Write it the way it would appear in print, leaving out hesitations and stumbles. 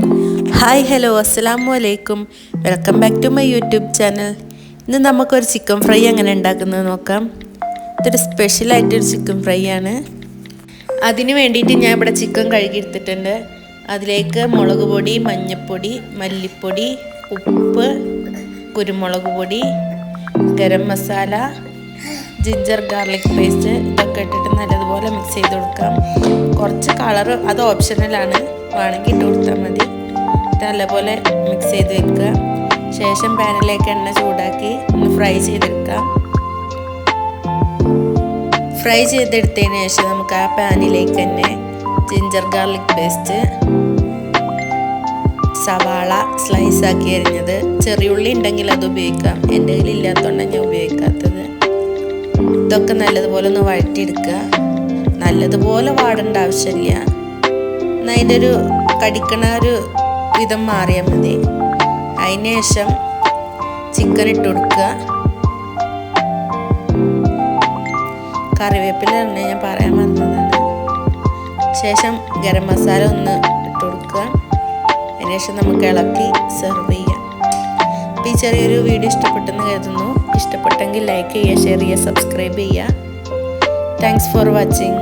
Hi hello അസ്സലാമു അലൈക്കും. Welcome back to my YouTube channel. ഇന്ന് നമുക്കൊരു ചിക്കൻ ഫ്രൈ എങ്ങനെ ഉണ്ടാക്കുന്നത് നോക്കാം. ഇതൊരു സ്പെഷ്യലായിട്ടൊരു ചിക്കൻ ഫ്രൈ ആണ്. അതിന് വേണ്ടിയിട്ട് ഞാൻ ഇവിടെ ചിക്കൻ കഴുകിയെടുത്തിട്ടുണ്ട്. അതിലേക്ക് മുളക് പൊടി, മഞ്ഞൾപ്പൊടി, മല്ലിപ്പൊടി, ഉപ്പ്, കുരുമുളക് പൊടി, garam masala, ginger garlic paste ഇതൊക്കെ ഇട്ടിട്ട് നല്ലതുപോലെ മിക്സ് ചെയ്ത് കൊടുക്കാം. കുറച്ച് കളർ അത് ഓപ്ഷണലാണ്, വേണമെങ്കിൽ ഇട്ട് കൊടുത്താൽ മതി. നല്ലപോലെ മിക്സ് ചെയ്ത് വെക്കുക. ശേഷം പാനിലേക്ക് എണ്ണ ചൂടാക്കി ഒന്ന് ഫ്രൈ ചെയ്തെടുക്കാം. ഫ്രൈ ചെയ്തെടുത്തതിന് ശേഷം നമുക്ക് ആ പാനിലേക്ക് തന്നെ ജിഞ്ചർ ഗാർലിക് പേസ്റ്റ്, സവാള സ്ലൈസാക്കി അരിഞ്ഞത്, ചെറിയുള്ളി ഉണ്ടെങ്കിൽ അത് ഉപയോഗിക്കാം. എൻ്റെ കയ്യിൽ ഇല്ലാത്തതുകൊണ്ടാണ് ഞാൻ ഉപയോഗിക്കാത്തത്. ഇതൊക്കെ നല്ലതുപോലെ ഒന്ന് വഴറ്റിയെടുക്കുക. നല്ലതുപോലെ വാടേണ്ട ആവശ്യമില്ല, എന്നാൽ അതിൻ്റെ ഒരു കടിക്കണ ഒരു വിധം മാറിയാൽ മതി. അതിന് ശേഷം ചിക്കൻ ഇട്ട് കൊടുക്കുക. കറിവേപ്പില തന്നെ ഞാൻ പറയാൻ മറന്നതാണ്. ശേഷം ഗരം മസാല ഒന്ന് ഇട്ട് കൊടുക്കുക. അതിനുശേഷം നമുക്ക് ഇളക്കി സെർവ് ചെയ്യാം. അപ്പോൾ ഈ ചെറിയൊരു വീഡിയോ ഇഷ്ടപ്പെട്ടെന്ന് കരുതുന്നു. ഇഷ്ടപ്പെട്ടെങ്കിൽ ലൈക്ക് ചെയ്യുക, ഷെയർ ചെയ്യുക, സബ്സ്ക്രൈബ് ചെയ്യുക. Thanks for watching.